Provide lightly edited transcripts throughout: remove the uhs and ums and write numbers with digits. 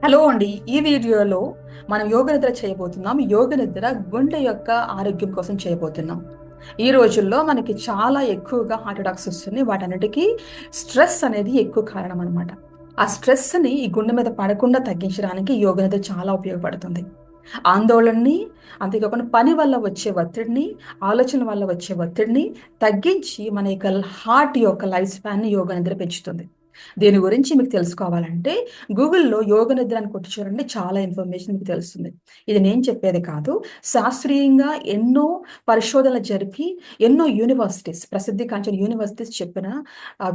Hello అండి. ఈ వీడియోలో మనం యోగ నిద్ర చేయబోతున్నాం. యోగ నిద్ర గుండె యొక్క ఆరోగ్యం కోసం చేయబోతున్నాం. ఈ రోజుల్లో మనకి చాలా ఎక్కువగా హార్ట్ అటాక్స్ వస్తున్నాయి. వాటన్నిటికీ స్ట్రెస్ అనేది ఎక్కువ కారణం అనమాట. ఆ స్ట్రెస్‌ని ఈ గుండె మీద పడకుండా తగ్గించడానికి యోగ నిద్ర చాలా ఉపయోగపడుతుంది. ఆందోళనని, అంతేకాకుండా పని వల్ల వచ్చే ఒత్తిడిని, ఆలోచన వల్ల వచ్చే ఒత్తిడిని తగ్గించి మన యొక్క హార్ట్ యొక్క లైఫ్ స్పాన్‌ని యోగ నిద్ర పెంచుతుంది. దీని గురించి మీకు తెలుసుకోవాలంటే గూగుల్‌లో యోగ నిద్ర అని కొట్టి చూడండి. చాలా ఇన్ఫర్మేషన్ మీకు తెలుస్తుంది. ఇది నేను చెప్పేది కాదు. శాస్త్రీయంగా ఎన్నో పరిశోధనలు జరిపి ఎన్నో యూనివర్సిటీస్ ప్రసిద్ధిగాంచిన యూనివర్సిటీస్ చెప్పిన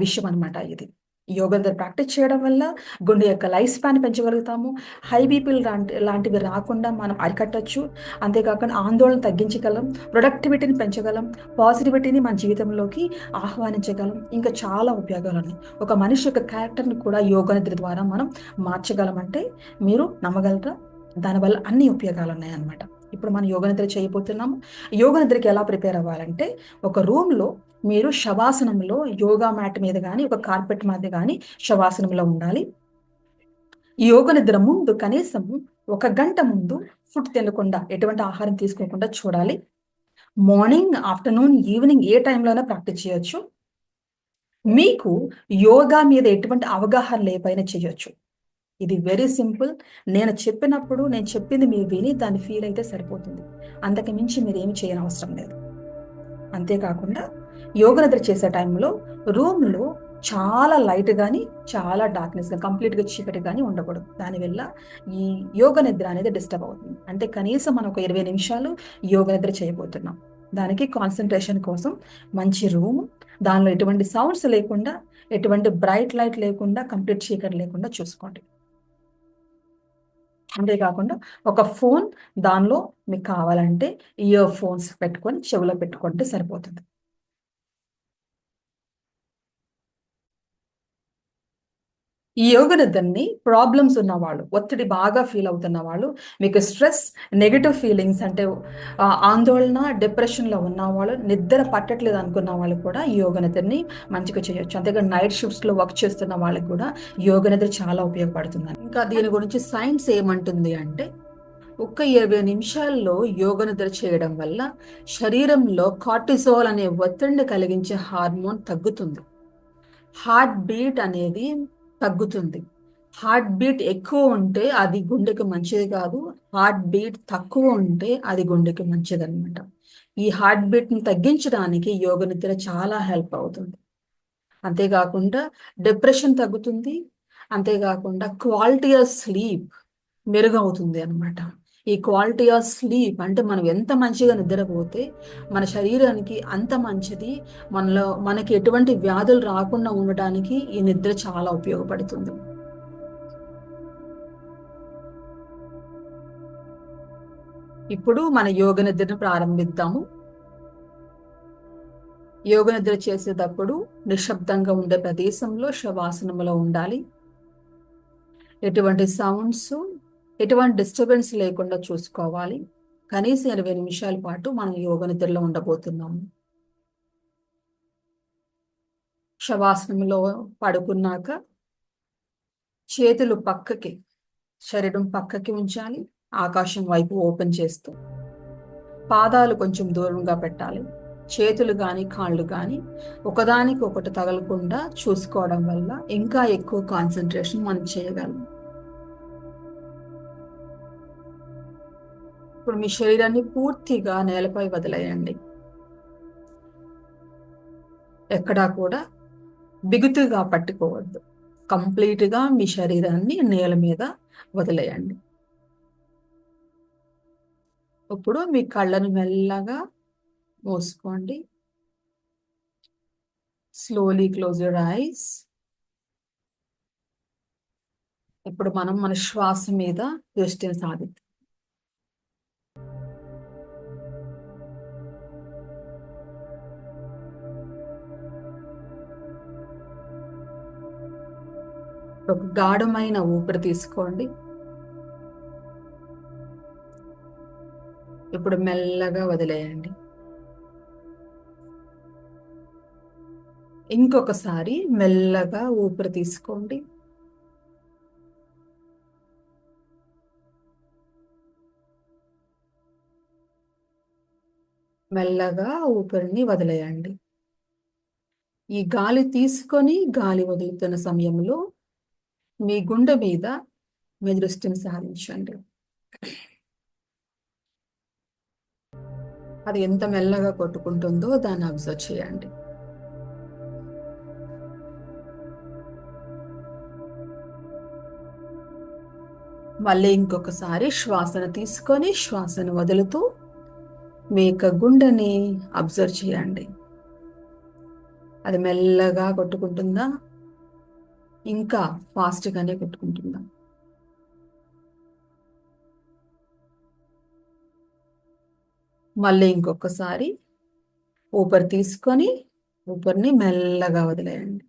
విషయం అనమాట ఇది. యోగ నిద్ర ప్రాక్టీస్ చేయడం వల్ల గుండె యొక్క లైఫ్ స్పాన్ పెంచగలుగుతాము. హై బీపీలు లాంటివి రాకుండా మనం అరికట్టొచ్చు. అంతేకాకుండా ఆందోళన తగ్గించగలం. ప్రొడక్టివిటీని పెంచగలం. పాజిటివిటీని మన జీవితంలోకి ఆహ్వానించగలం. ఇంకా చాలా ఉపయోగాలున్నాయి. ఒక మనిషి యొక్క క్యారెక్టర్‌ని కూడా యోగా నిద్ర ద్వారా మనం మార్చగలమంటే మీరు నమ్మగలరా? దానివల్ల అన్ని ఉపయోగాలున్నాయన్నమాట. ఇప్పుడు మనం యోగ నిద్ర చేయబోతున్నాము. యోగ నిద్రకి ఎలా ప్రిపేర్ అవ్వాలంటే, ఒక రూమ్‌లో మీరు శవాసనంలో యోగా మ్యాట్ మీద గాని, ఒక కార్పెట్ మీద గాని శవాసనంలో ఉండాలి. ఈ యోగ నిద్ర ముందు కనీసం ఒక గంట ముందు ఫుడ్ తినకుండా, ఎటువంటి ఆహారం తీసుకోకుండా చూడాలి. మార్నింగ్, ఆఫ్టర్‌నూన్, ఈవినింగ్ ఏ టైంలో అయినా ప్రాక్టీస్ చేయొచ్చు. మీకు యోగా మీద ఎటువంటి అవగాహన లేకపోయినా చేయొచ్చు. ఇది వెరీ సింపుల్. నేను చెప్పింది మీరు విని దాన్ని ఫీల్ అయితే సరిపోతుంది. అంతకు మించి మీరేమి చేయనవసరం లేదు. అంతేకాకుండా యోగ నిద్ర చేసే టైంలో రూమ్‌లో చాలా లైట్ గాని, చాలా డార్క్‌నెస్‌గా కంప్లీట్‌గా చీకటి గాని ఉండకూడదు. దానివల్ల ఈ యోగ నిద్ర అనేది డిస్టర్బ్ అవుతుంది. అంటే కనీసం మనం ఒక 20 నిమిషాలు యోగ నిద్ర చేయబోతున్నాం. దానికి కాన్సంట్రేషన్ కోసం మంచి రూమ్, దానిలో ఎటువంటి సౌండ్స్ లేకుండా, ఎటువంటి బ్రైట్ లైట్ లేకుండా, కంప్లీట్ చీకటి లేకుండా చూసుకోండి. అంతేకాకుండా ఒక ఫోన్ దానిలో మీకు కావాలంటే ఇయర్ ఫోన్స్ పెట్టుకొని చెవిలో పెట్టుకుంటే సరిపోతుంది. ఈ యోగ నిద్రని ప్రాబ్లమ్స్ ఉన్నవాళ్ళు, ఒత్తిడి బాగా ఫీల్ అవుతున్న వాళ్ళు, మీకు స్ట్రెస్, నెగెటివ్ ఫీలింగ్స్ అంటే ఆందోళన, డిప్రెషన్‌లో ఉన్నవాళ్ళు, నిద్ర పట్టట్లేదు అనుకున్న వాళ్ళు కూడా ఈ యోగ నిద్రని మంచిగా చేయొచ్చు. అంతేగాని నైట్ షిఫ్ట్స్‌లో వర్క్ చేస్తున్న వాళ్ళకి కూడా యోగ నిద్ర చాలా ఉపయోగపడుతుందని. ఇంకా దీని గురించి సైన్స్ ఏమంటుంది అంటే, ఒక్క 20 నిమిషాల్లో యోగ నిద్ర చేయడం వల్ల శరీరంలో కార్టిసోల్ అనే ఒత్తిడిని కలిగించే హార్మోన్ తగ్గుతుంది. హార్ట్ బీట్ అనేది తగ్గుతుంది. హార్ట్ బీట్ ఎక్కువ ఉంటే అది గుండెకి మంచిది కాదు. హార్ట్ బీట్ తక్కువ ఉంటే అది గుండెకి మంచిదనమాట. ఈ హార్ట్ బీట్‌ని తగ్గించడానికి యోగ నిద్ర చాలా హెల్ప్ అవుతుంది. అంతేగాకుండా డిప్రెషన్ తగ్గుతుంది. అంతేగాకుండా క్వాలిటీ ఆఫ్ స్లీప్ మెరుగవుతుంది అనమాట. ఈ క్వాలిటీ ఆఫ్ స్లీప్ అంటే మనం ఎంత మంచిగా నిద్రపోతే మన శరీరానికి అంత మంచిది. మనకి ఎటువంటి వ్యాధులు రాకుండా ఉండటానికి ఈ నిద్ర చాలా ఉపయోగపడుతుంది. ఇప్పుడు మన యోగ నిద్రను ప్రారంభిద్దాము. యోగ నిద్ర చేసేటప్పుడు నిశ్శబ్దంగా ఉండే ప్రదేశంలో శవాసనంలో ఉండాలి. ఎటువంటి సౌండ్స్, ఎటువంటి డిస్టర్బెన్స్ లేకుండా చూసుకోవాలి. కనీసం 20 నిమిషాల పాటు మనం యోగ నిద్రలో ఉండబోతున్నాము. శవాసనంలో పడుకున్నాక చేతులు పక్కకి, శరీరం పక్కకి ఉంచాలి. ఆకాశం వైపు ఓపెన్ చేస్తూ. పాదాలు కొంచెం దూరంగా పెట్టాలి. చేతులు గాని, కాళ్ళు గాని ఒకదానికి ఒకటి తగలకుండా చూసుకోవడం వల్ల ఇంకా ఎక్కువ కాన్సంట్రేషన్ మనం చేయగలం. ఇప్పుడు మీ శరీరాన్ని పూర్తిగా నేలపై వదిలేయండి. ఎక్కడా కూడా బిగుతుగా పట్టుకోవద్దు. కంప్లీట్‌గా మీ శరీరాన్ని నేల మీద వదిలేయండి. ఇప్పుడు మీ కళ్ళను మెల్లగా మూసుకోండి. Slowly close your eyes. ఇప్పుడు మనం మన శ్వాస మీద దృష్టిని సాధిద్దాం. ఒక గాఢమైన ఊపిరి తీసుకోండి. ఇప్పుడు మెల్లగా వదిలేయండి. ఇంకొకసారి మెల్లగా ఊపిరి తీసుకోండి. మెల్లగా ఊపిరిని వదిలేయండి. ఈ గాలి తీసుకొని గాలి వదులుతున్న సమయంలో మీ గుండె మీద మీ దృష్టిని సారించండి. అది ఎంత మెల్లగా కొట్టుకుంటుందో దాన్ని అబ్జర్వ్ చేయండి. మళ్ళీ ఇంకొకసారి శ్వాసను తీసుకొని శ్వాసను వదులుతూ మీ యొక్క గుండెని అబ్జర్వ్ చేయండి. అది మెల్లగా కొట్టుకుంటుందా, ఇంకా ఫాస్ట్గానే కొట్టుకుంటుందా? మళ్ళీ ఇంకొకసారి ఊపిరి తీసుకొని ఊపిరిని మెల్లగా వదిలేయండి.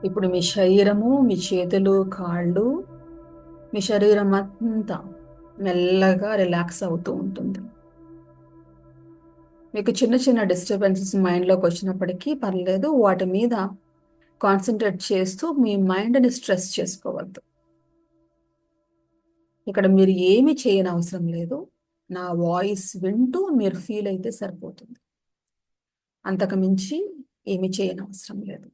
ఇప్పుడు మీ శరీరము, మీ చేతులు, కాళ్ళు, మీ శరీరం అంతా మెల్లగా రిలాక్స్ అవుతూ ఉంటుంది. మీకు చిన్న చిన్న డిస్టర్బెన్సెస్ మైండ్లోకి వచ్చినప్పటికీ పర్లేదు, వాటి మీద కాన్సన్ట్రేట్ చేస్తూ మీ మైండ్ని స్ట్రెస్ చేసుకోవద్దు. ఇక్కడ మీరు ఏమి చేయని అవసరం లేదు. నా వాయిస్ వింటూ మీరు ఫీల్ అయితే సరిపోతుంది. అంతకు మించి ఏమి చేయని అవసరం లేదు.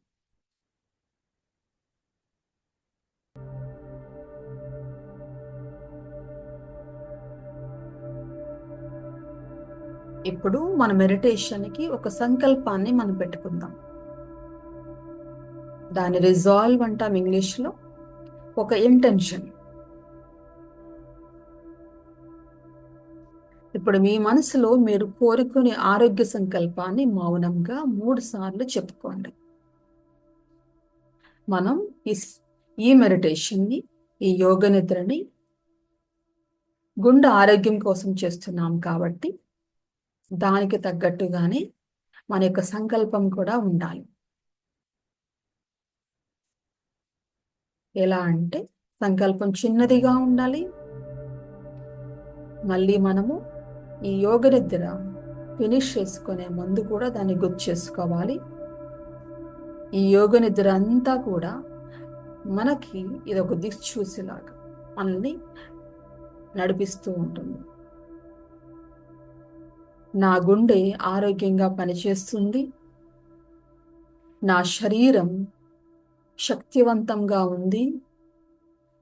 ఇప్పుడు మన మెడిటేషన్కి ఒక సంకల్పాన్ని మనం పెట్టుకుందాం. దాని రిజాల్వ్ అంటాం ఇంగ్లీష్లో. ఒక ఇంటెన్షన్. ఇప్పుడు మీ మనసులో మీరు కోరుకునే ఆరోగ్య సంకల్పాన్ని మౌనంగా 3 సార్లు చెప్పుకోండి. మనం ఈ మెడిటేషన్ని, ఈ యోగ నిద్రని గుండె ఆరోగ్యం కోసం చేస్తున్నాం కాబట్టి దానికి తగ్గట్టుగానే మన యొక్క సంకల్పం కూడా ఉండాలి. ఎలా అంటే సంకల్పం చిన్నదిగా ఉండాలి. మళ్ళీ మనము ఈ యోగ నిద్ర ఫినిష్ చేసుకునే ముందు కూడా దాన్ని గుర్తు చేసుకోవాలి. ఈ యోగ నిద్ర అంతా కూడా మనకి ఇది ఒక దిక్చూసిలాగా మనల్ని నడిపిస్తూ ఉంటుంది. నా గుండె ఆరోగ్యంగా పనిచేస్తుంది, నా శరీరం శక్తివంతంగా ఉంది,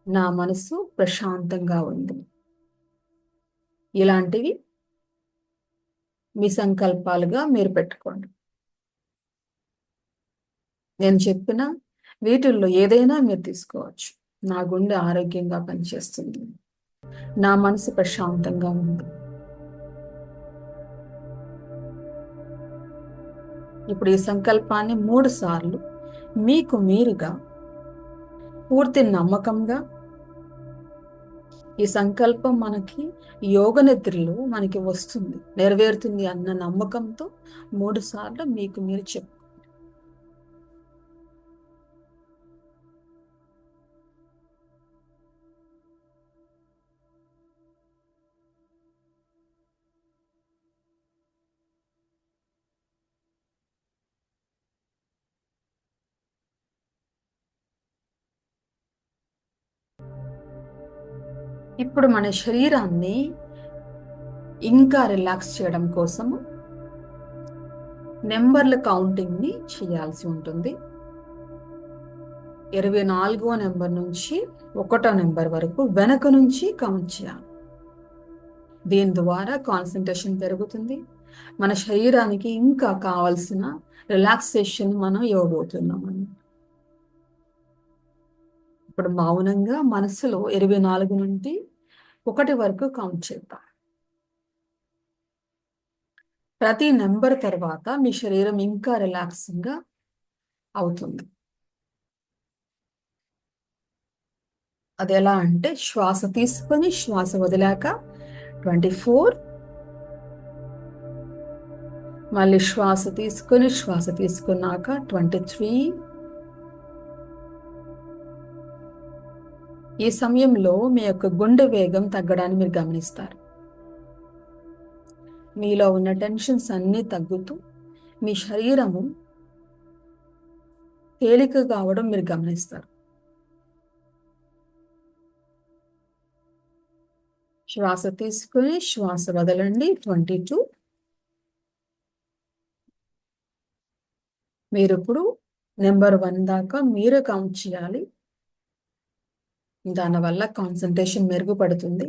నా మనసు ప్రశాంతంగా ఉంది. ఇలాంటివి మీ సంకల్పాలుగా మీరు పెట్టుకోండి. నేను చెప్పిన వీటిల్లో ఏదైనా మీరు తీసుకోవచ్చు. నా గుండె ఆరోగ్యంగా పనిచేస్తుంది, నా మనసు ప్రశాంతంగా ఉంది. ఇప్పుడు ఈ సంకల్పాన్ని 3 సార్లు మీకు మీరుగా పూర్తి నమ్మకంగా, ఈ సంకల్పం మనకి యోగ నిద్రలో మనకి వస్తుంది, నెరవేరుతుంది అన్న నమ్మకంతో 3 సార్లు మీకు మీరు చెప్పు. ఇప్పుడు మన శరీరాన్ని ఇంకా రిలాక్స్ చేయడం కోసము నెంబర్ల కౌంటింగ్ని చేయాల్సి ఉంటుంది. 24వ నెంబర్ నుంచి 1వ నెంబర్ వరకు వెనక నుంచి కౌంట్ చేయాలి. దీని ద్వారా కాన్సన్ట్రేషన్ పెరుగుతుంది. మన శరీరానికి ఇంకా కావాల్సిన రిలాక్సేషన్ మనం ఇవ్వబోతున్నాం. ఇప్పుడు మౌనంగా మనసులో 24 నుండి 1 వరకు కౌంట్ చేద్దాం. ప్రతి నెంబర్ తర్వాత మీ శరీరం ఇంకా రిలాక్సింగ్గా అవుతుంది. అది ఎలా అంటే శ్వాస తీసుకొని శ్వాస వదిలాక 24, మళ్ళీ శ్వాస తీసుకొని శ్వాస తీసుకున్నాక 23, ఈ సమయంలో మీ యొక్క గుండె వేగం తగ్గడాన్ని మీరు గమనిస్తారు. మీలో ఉన్న టెన్షన్స్ అన్నీ తగ్గుతూ మీ శరీరము తేలిక కావడం మీరు గమనిస్తారు. శ్వాస తీసుకుని శ్వాస వదలండి. 22. మీరు ఇప్పుడు నెంబర్ 1 దాకా మీరే కౌంట్ చేయాలి. దానివల్ల కాన్సంట్రేషన్ మెరుగుపడుతుంది.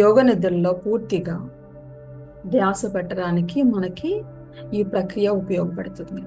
యోగ నిద్రలో పూర్తిగా ధ్యాస పెట్టడానికి మనకి ఈ ప్రక్రియ ఉపయోగపడుతుంది.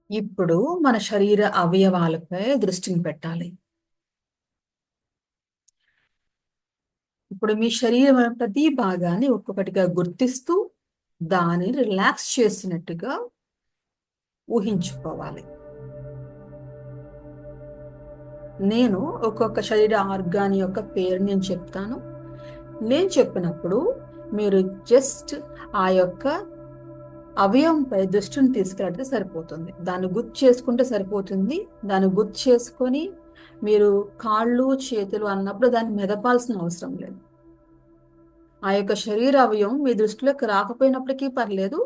ఇప్పుడు మన శరీర అవయవాలపై దృష్టిని పెట్టాలి. ఇప్పుడు మీ శరీరం ప్రతి భాగాన్ని ఒక్కొక్కటిగా గుర్తిస్తూ దాన్ని రిలాక్స్ చేసినట్టుగా ఊహించుకోవాలి. నేను ఒక్కొక్క శరీర ఆర్గాన్ యొక్క పేరు నేను చెప్తాను. నేను చెప్పినప్పుడు మీరు జస్ట్ ఆ యొక్క అవయవంపై దృష్టిని తీసుకెళ్తే సరిపోతుంది. దాన్ని గుర్తు చేసుకుంటే సరిపోతుంది. దాన్ని గుర్తు చేసుకొని మీరు కాళ్ళు చేతులు అన్నప్పుడు దాన్ని మెదపాల్సిన అవసరం లేదు. ఆ యొక్క శరీర అవయవం మీ దృష్టిలోకి రాకపోయినప్పటికీ పర్లేదు.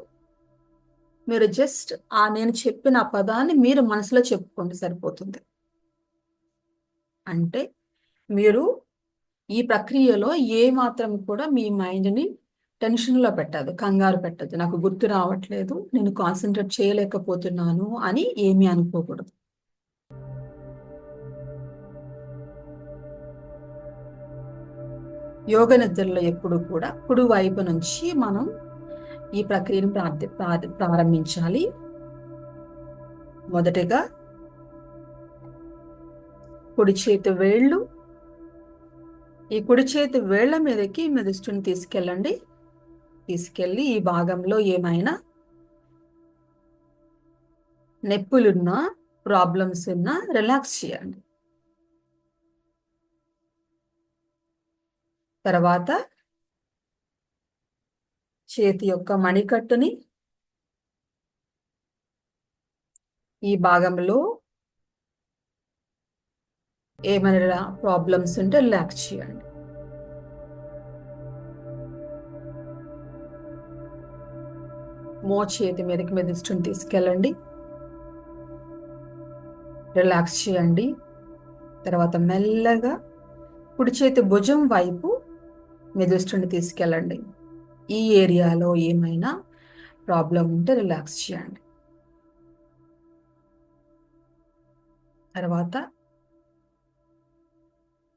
మీరు జస్ట్ నేను చెప్పిన పదాన్ని మీరు మనసులో చెప్పుకోండి సరిపోతుంది. అంటే మీరు ఈ ప్రక్రియలో ఏ మాత్రం కూడా మీ మైండ్ని టెన్షన్లో పెట్టదు, కంగారు పెట్టదు. నాకు గుర్తు రావట్లేదు, నేను కాన్సన్ట్రేట్ చేయలేకపోతున్నాను అని ఏమీ అనుకోకూడదు. యోగ నిద్రలో ఎప్పుడు కూడా కుడి వైపు నుంచి మనం ఈ ప్రక్రియను ప్రారంభించాలి. మొదటగా కుడి చేతి వేళ్ళు, ఈ కుడి చేతి వేళ్ల మీదకి మీ దృష్టిని తీసుకెళ్ళండి. తీసుకెళ్ళి ఈ భాగంలో ఏమైనా నొప్పులున్నా ప్రాబ్లమ్స్ ఉన్నా రిలాక్స్ చేయండి. తర్వాత చేతి యొక్క మణికట్టుని ఈ భాగంలో ఏమైనా ప్రాబ్లమ్స్ ఉంటే రిలాక్స్ చేయండి. చేతి మీదకి మీ దృష్టిని తీసుకెళ్ళండి, రిలాక్స్ చేయండి. తర్వాత మెల్లగా కుడి చేతి భుజం వైపు మీ దృష్టిని తీసుకెళ్ళండి. ఈ ఏరియాలో ఏమైనా ప్రాబ్లం ఉంటే రిలాక్స్ చేయండి. తర్వాత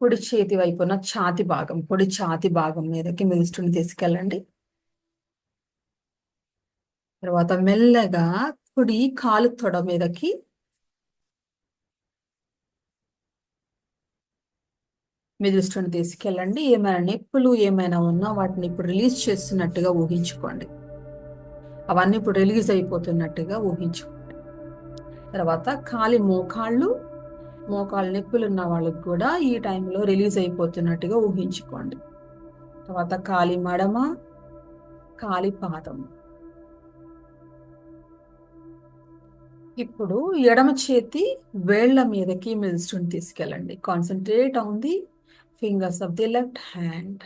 కుడి చేతి వైపున ఛాతి భాగం, కుడి ఛాతి భాగం మీదకి మీ దృష్టిని తీసుకెళ్ళండి. తర్వాత మెల్లగా కుడి కాలు తొడ మీదకి మీ దృష్టిని తీసుకెళ్ళండి. ఏమైనా నొప్పులు ఏమైనా ఉన్నా వాటిని ఇప్పుడు రిలీజ్ చేస్తున్నట్టుగా ఊహించుకోండి. అవన్నీ ఇప్పుడు రిలీజ్ అయిపోతున్నట్టుగా ఊహించుకోండి. తర్వాత కాలి మోకాళ్ళు నొప్పులు ఉన్న వాళ్ళకి కూడా ఈ టైంలో రిలీజ్ అయిపోతున్నట్టుగా ఊహించుకోండి. తర్వాత కాలి మడమ, కాలి పాదం. ఇప్పుడు ఎడమ చేతి వేళ్ల మీదకి మీ దృష్టిని తీసుకెళ్ళండి. Concentrate on the fingers of the left hand.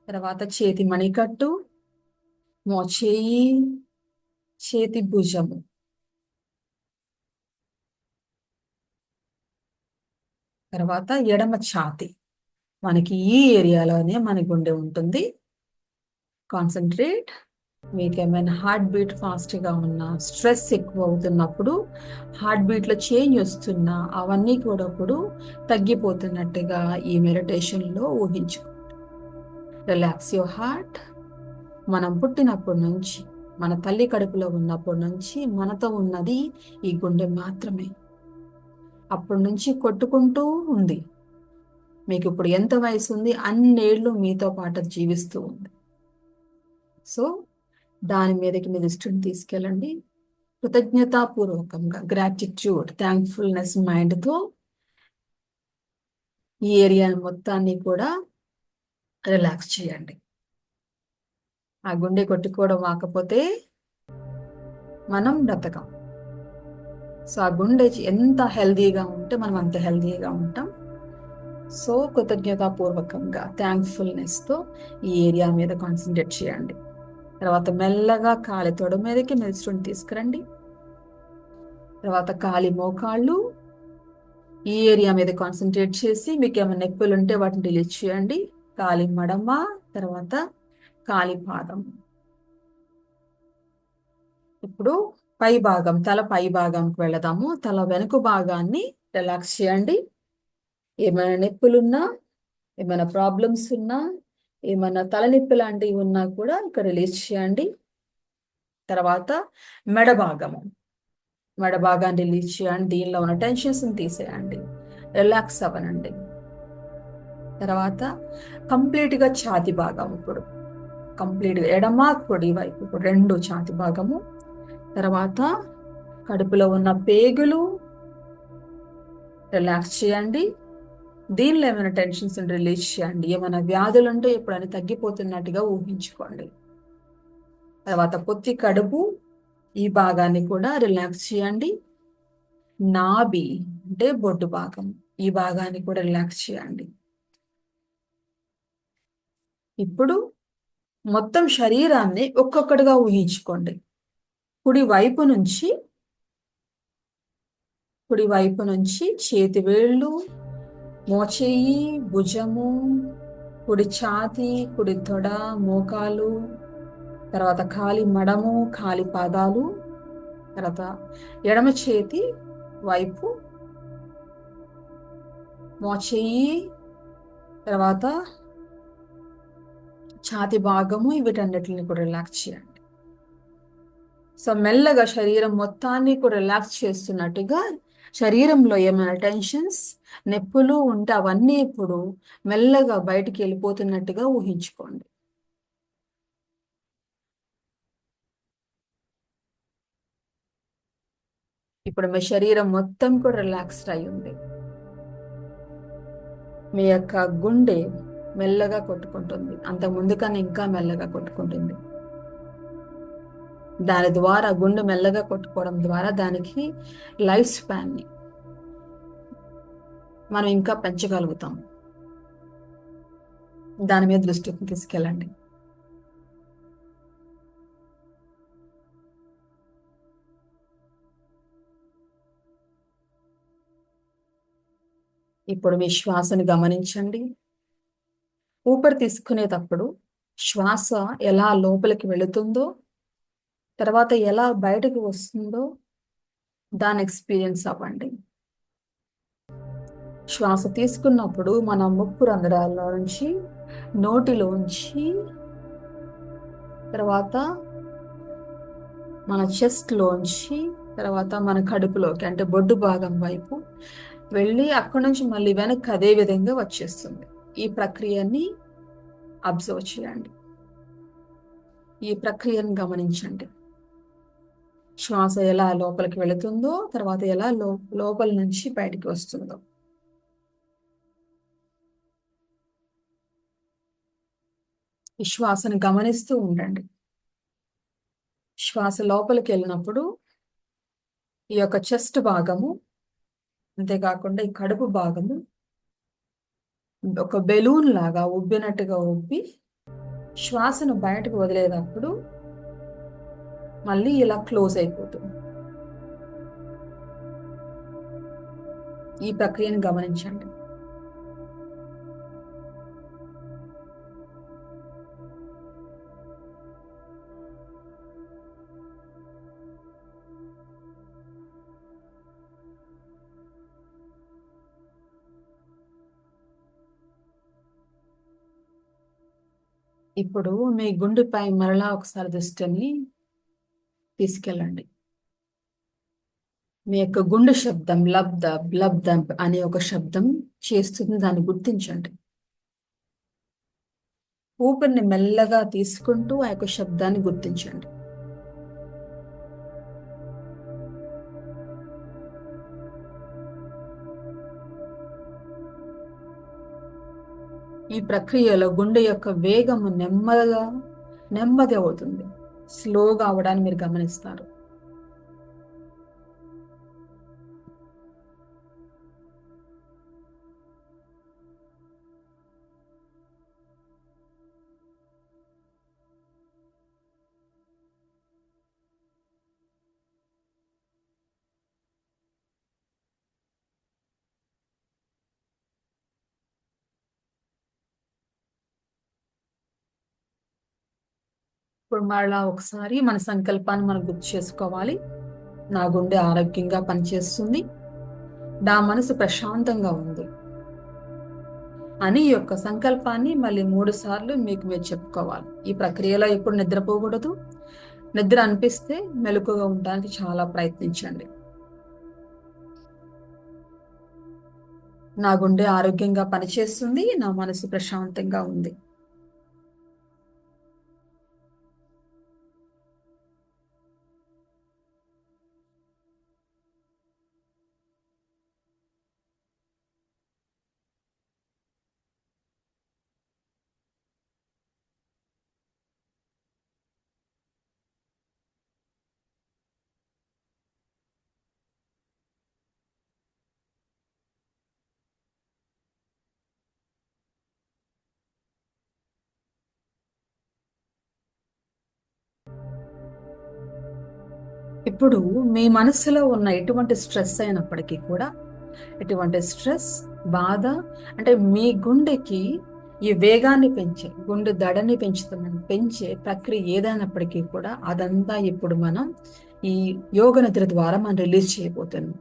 తర్వాత చేతి మణికట్టు, మోచేయి, చేతి భుజము. తర్వాత ఎడమ ఛాతి. మనకి ఈ ఏరియాలోనే మన గుండె ఉంటుంది. కాన్సన్ట్రేట్. మీకు ఏమైనా హార్ట్ బీట్ ఫాస్ట్గా ఉన్నా, స్ట్రెస్ ఎక్కువ అవుతున్నప్పుడు, హార్ట్ బీట్లో చేంజ్ వస్తున్నా అవన్నీ కూడా ఇప్పుడు తగ్గిపోతున్నట్టుగా ఈ మెడిటేషన్లో ఊహించుకోండి. Relax your heart. మనం పుట్టినప్పటి నుంచి, మన తల్లి కడుపులో ఉన్నప్పటి నుంచి మనతో ఉన్నది ఈ గుండె మాత్రమే. అప్పటి నుంచి కొట్టుకుంటూ ఉంది. మీకు ఇప్పుడు ఎంత వయసు ఉంది? అన్నేళ్ళు మీతో పాటు జీవిస్తూ ఉంది. సో దాని మీదకి మీ దృష్టిని తీసుకెళ్ళండి. కృతజ్ఞతాపూర్వకంగా, గ్రాటిట్యూడ్, థ్యాంక్ఫుల్నెస్ మైండ్తో ఈ ఏరియా మొత్తాన్ని కూడా రిలాక్స్ చేయండి. ఆ గుండె కొట్టుకోవడం ఆకపోతే మనం బ్రతకం. సో ఆ గుండె ఎంత హెల్దీగా ఉంటే మనం అంత హెల్దీగా ఉంటాం. సో కృతజ్ఞతాపూర్వకంగా, థ్యాంక్ఫుల్నెస్తో ఈ ఏరియా మీద కాన్సన్ట్రేట్ చేయండి. తర్వాత మెల్లగా కాలి తొడ మీదకి మీ దృష్టిని తీసుకురండి. తర్వాత కాలి మోకాళ్ళు, ఈ ఏరియా మీద కాన్సన్ట్రేట్ చేసి మీకు ఏమైనా నొప్పులు ఉంటే వాటిని రిలీజ్ చేయండి. కాలి మడమ, తర్వాత కాలి పాదం. ఇప్పుడు పై భాగం, తల పై భాగంకి వెళదాము. తల వెనుక భాగాన్ని రిలాక్స్ చేయండి. ఏమైనా నొప్పులున్నా, ఏమైనా ప్రాబ్లమ్స్ ఉన్నా, ఏమైనా తలనొప్పి లాంటివి ఉన్నా కూడా ఇక్కడ రిలీజ్ చేయండి. తర్వాత మెడ భాగాన్ని రిలీజ్ చేయండి. దీనిలో ఉన్న టెన్షన్స్ని తీసేయండి. రిలాక్స్ అవ్వనండి. తర్వాత కంప్లీట్గా ఛాతి భాగం, ఇప్పుడు కంప్లీట్గా ఎడమ కుడి వైపు ఇప్పుడు రెండు ఛాతి భాగము. తర్వాత కడుపులో ఉన్న పేగులు రిలాక్స్ చేయండి. దీనిలో ఏమైనా టెన్షన్స్ రిలీజ్ చేయండి. ఏమైనా వ్యాధులు ఉంటే ఎప్పుడైనా తగ్గిపోతున్నట్టుగా ఊహించుకోండి. తర్వాత పొత్తి కడుపు, ఈ భాగాన్ని కూడా రిలాక్స్ చేయండి. నాభి అంటే బొడ్డు భాగం, ఈ భాగాన్ని కూడా రిలాక్స్ చేయండి. ఇప్పుడు మొత్తం శరీరాన్ని ఒక్కొక్కటిగా ఊహించుకోండి. కుడి వైపు నుంచి చేతి వేళ్ళు, మోచేయి, భుజము, కుడి ఛాతి, కుడి తొడ, మోకాలు, తర్వాత కాలి మడము, కాలి పాదాలు, తర్వాత ఎడమ చేతి వైపు మోచేయి, తర్వాత ఛాతి భాగము, వీటన్నిటిని కూడా రిలాక్స్ చేయండి. సో మెల్లగా శరీరం మొత్తాన్ని కూడా రిలాక్స్ చేస్తున్నట్టుగా, శరీరంలో ఏమైనా టెన్షన్స్, నొప్పులు ఉంటే అవన్నీ ఇప్పుడు మెల్లగా బయటికి వెళ్ళిపోతున్నట్టుగా ఊహించుకోండి. ఇప్పుడు మీ శరీరం మొత్తం కూడా రిలాక్స్డ్ అయి ఉంది. మీ యొక్క గుండె మెల్లగా కొట్టుకుంటుంది. అంత ముందు కన్నా ఇంకా మెల్లగా కొట్టుకుంటుంది. దాని ద్వారా, గుండె మెల్లగా కొట్టుకోవడం ద్వారా దానికి లైఫ్ స్పాన్ని మనం ఇంకా పెంచగలుగుతాం. దాని మీద దృష్టికి తీసుకెళ్ళండి. ఇప్పుడు మీ శ్వాసను గమనించండి. ఊపిరి తీసుకునేటప్పుడు శ్వాస ఎలా లోపలికి వెళుతుందో, తర్వాత ఎలా బయటకు వస్తుందో దాన్ని ఎక్స్పీరియన్స్ అవ్వండి. శ్వాస తీసుకున్నప్పుడు మన ముక్కు రంధ్రాల్లో నుంచి, నోటిలోంచి, తర్వాత మన చెస్ట్లోంచి, తర్వాత మన కడుపులోకి అంటే బొడ్డు భాగం వైపు వెళ్ళి అక్కడి నుంచి మళ్ళీ వెనక్కి అదే విధంగా వచ్చేస్తుంది. ఈ ప్రక్రియని అబ్జర్వ్ చేయండి. ఈ ప్రక్రియను గమనించండి. శ్వాస ఎలా లోపలికి వెళుతుందో, తర్వాత ఎలా లోపల నుంచి బయటికి వస్తుందో. ఈ శ్వాసను గమనిస్తూ ఉండండి. శ్వాస లోపలికి వెళ్ళినప్పుడు ఈ యొక్క చెస్ట్ భాగము, అంతేకాకుండా ఈ కడుపు భాగము ఒక బెలూన్ లాగా ఉబ్బినట్టుగా ఉబ్బి, శ్వాసను బయటకు వదిలేటప్పుడు మళ్ళీ ఇలా క్లోజ్ అయిపోతుంది. ఈ ప్రక్రియను గమనించండి. ఇప్పుడు మీ గుండెపై మరలా ఒకసారి దృష్టిని తీసుకెళ్ళండి. మీ యొక్క గుండె శబ్దం లబ్దబ్ లబ్దబ్ అనే ఒక శబ్దం చేస్తుంది, దాన్ని గుర్తించండి. ఊపిరిని మెల్లగా తీసుకుంటూ ఆ యొక్క శబ్దాన్ని గుర్తించండి. ఈ ప్రక్రియలో గుండె యొక్క వేగము నెమ్మది అవుతుంది, స్లోగా అవడాన్ని మీరు గమనిస్తారు. ఇప్పుడు మరలా ఒకసారి మన సంకల్పాన్ని మనం గుర్తు చేసుకోవాలి. నా గుండె ఆరోగ్యంగా పనిచేస్తుంది, నా మనసు ప్రశాంతంగా ఉంది అని ఈ యొక్క సంకల్పాన్ని మళ్ళీ 3 సార్లు మీకు మీరు చెప్పుకోవాలి. ఈ ప్రక్రియలో ఎప్పుడు నిద్రపోకూడదు. నిద్ర అనిపిస్తే మెలకుగా ఉండడానికి చాలా ప్రయత్నించండి. నా గుండె ఆరోగ్యంగా పనిచేస్తుంది, నా మనసు ప్రశాంతంగా ఉంది. ఇప్పుడు మీ మనసులో ఉన్న ఎటువంటి స్ట్రెస్ అయినప్పటికీ కూడా, ఎటువంటి స్ట్రెస్, బాధ, అంటే మీ గుండెకి ఈ వేగాన్ని పెంచే, గుండె దడని పెంచే ప్రక్రియ ఏదైనప్పటికీ కూడా అదంతా ఇప్పుడు మనం ఈ యోగ నిద్ర ద్వారా మనం రిలీజ్ చేయబోతున్నాం.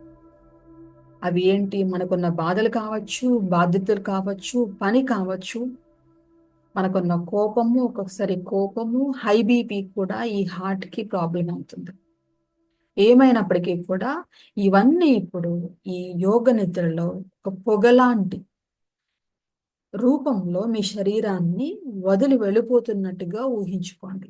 అవి ఏంటి? మనకున్న బాధలు కావచ్చు, బాధ్యతలు కావచ్చు, పని కావచ్చు, మనకున్న కోపము, ఒక్కొక్కసారి కోపము, హై బీపీ కూడా ఈ హార్ట్కి ప్రాబ్లం అవుతుంది. ఏమైనప్పటికీ కూడా ఇవన్నీ ఇప్పుడు ఈ యోగ నిద్రలో ఒక పొగలాంటి రూపంలో మీ శరీరాన్ని వదిలి వెళ్ళిపోతున్నట్టుగా ఊహించుకోండి.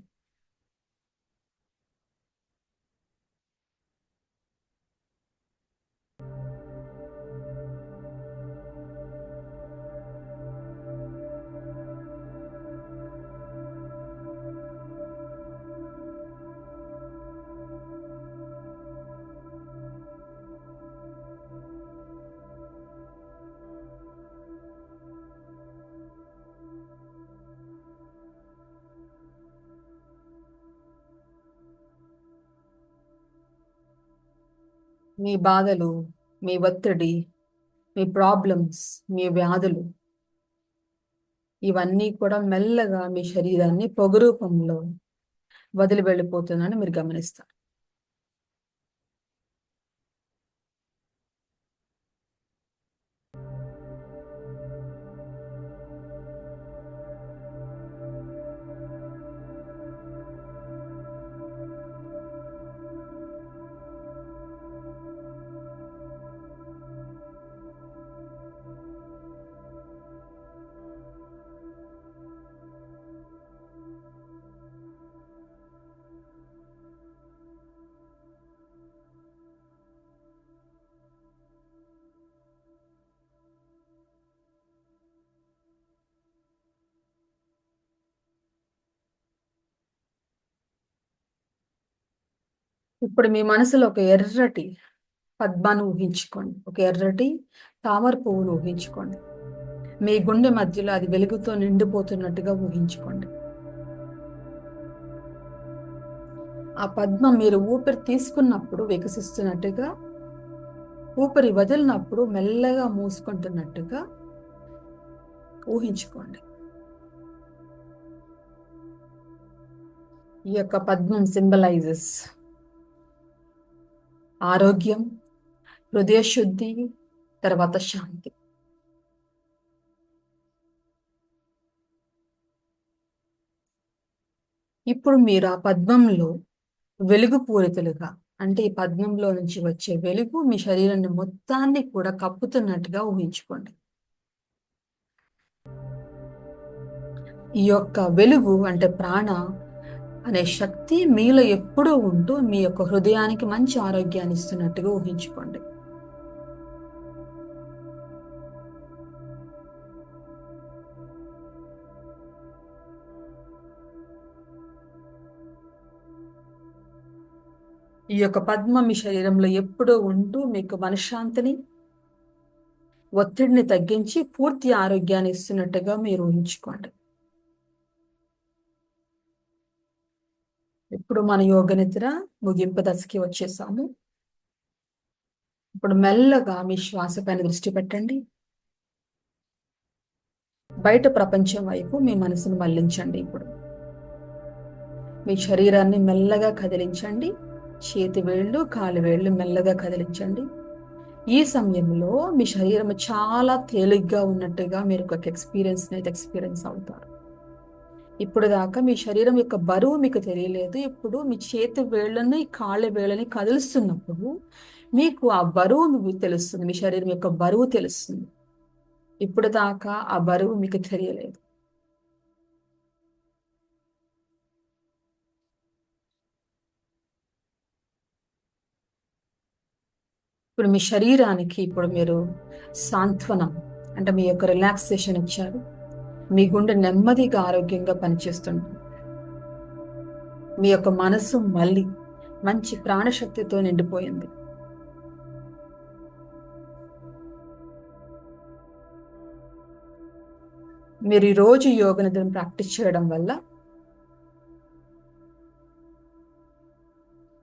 మీ బాధలు, మీ ఒత్తిడి, మీ ప్రాబ్లమ్స్, మీ వ్యాధులు ఇవన్నీ కూడా మెల్లగా మీ శరీరాన్ని పొగ రూపంలో వదిలి వెళ్ళిపోతుందని మీరు గమనిస్తారు. ఇప్పుడు మీ మనసులో ఒక ఎర్రటి పద్మాన్ని ఊహించుకోండి. ఒక ఎర్రటి తామర పువ్వును ఊహించుకోండి. మీ గుండె మధ్యలో అది వెలుగుతో నిండిపోతున్నట్టుగా ఊహించుకోండి. ఆ పద్మం మీరు ఊపిరి తీసుకున్నప్పుడు వికసిస్తున్నట్టుగా, ఊపిరి వదిలినప్పుడు మెల్లగా మూసుకుంటున్నట్టుగా ఊహించుకోండి. ఈ యొక్క పద్మం సింబలైజెస్ ఆరోగ్యం, హృదయ శుద్ధి, తర్వాత శాంతి. ఇప్పుడు మీరు ఆ పద్మంలో వెలుగు పూరితలుగా, అంటే ఈ పద్మంలో నుంచి వచ్చే వెలుగు మీ శరీరాన్ని మొత్తాన్ని కూడా కప్పుతున్నట్టుగా ఊహించుకోండి. ఈ యొక్క వెలుగు అంటే ప్రాణ అనే శక్తి మీలో ఎప్పుడూ ఉంటూ మీ యొక్క హృదయానికి మంచి ఆరోగ్యాన్ని ఇస్తున్నట్టుగా ఊహించుకోండి. ఈ యొక్క పద్మ మీ శరీరంలో ఎప్పుడూ ఉంటూ మీకు మనశ్శాంతిని, ఒత్తిడిని తగ్గించి పూర్తి ఆరోగ్యాన్ని ఇస్తున్నట్టుగా మీరు ఊహించుకోండి. ఇప్పుడు మన యోగ నిద్ర ముగింపు దశకి వచ్చేసాము. ఇప్పుడు మెల్లగా మీ శ్వాస పైన దృష్టి పెట్టండి. బయట ప్రపంచం వైపు మీ మనసును మళ్లించండి. ఇప్పుడు మీ శరీరాన్ని మెల్లగా కదిలించండి. చేతి వేళ్ళు, కాలి వేళ్ళు మెల్లగా కదిలించండి. ఈ సమయంలో మీ శరీరం చాలా తేలిగ్గా ఉన్నట్టుగా మీరు ఒక ఎక్స్పీరియన్స్ అవుతారు. ఇప్పుడు దాకా మీ శరీరం యొక్క బరువు మీకు తెలియలేదు. ఇప్పుడు మీ చేతి వేళ్ళని, కాళ్ళ వేళ్ళని కదులుస్తున్నప్పుడు మీకు ఆ బరువు మీకు తెలుస్తుంది. మీ శరీరం యొక్క బరువు తెలుస్తుంది. ఇప్పుడు దాకా ఆ బరువు మీకు తెలియలేదు. ఇప్పుడు మీ శరీరానికి ఇప్పుడు మీరు సాంత్వనం, అంటే మీ యొక్క రిలాక్సేషన్ ఇచ్చారు. మీ గుండె నెమ్మదిగా ఆరోగ్యంగా పనిచేస్తుంది. మీ యొక్క మనసు మళ్ళీ మంచి ప్రాణశక్తితో నిండిపోయింది. మీరు ఈ రోజు యోగ నిద్రను ప్రాక్టీస్ చేయడం వల్ల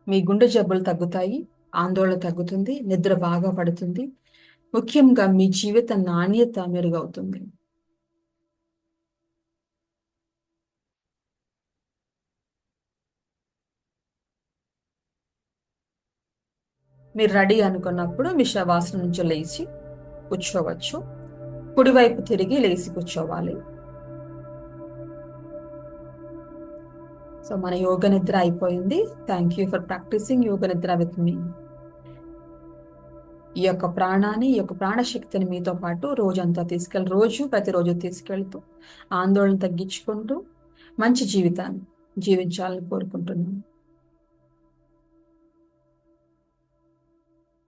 మీ గుండె జబ్బులు తగ్గుతాయి, ఆందోళన తగ్గుతుంది, నిద్ర బాగా పడుతుంది. ముఖ్యంగా మీ జీవిత నాణ్యత మెరుగవుతుంది. మీరు రెడీ అనుకున్నప్పుడు మీ శవాసనం నుంచి లేచి కూర్చోవచ్చు. కుడివైపు తిరిగి లేచి కూర్చోవాలి. సో మన యోగ నిద్ర అయిపోయింది. థ్యాంక్ యూ ఫర్ ప్రాక్టీసింగ్ యోగ నిద్ర విత్ మీ. ఈ యొక్క ప్రాణాన్ని, ఈ యొక్క ప్రాణశక్తిని మీతో పాటు ప్రతిరోజు తీసుకెళ్తూ ఆందోళన తగ్గించుకుంటూ మంచి జీవితాన్ని జీవించాలని కోరుకుంటున్నాను.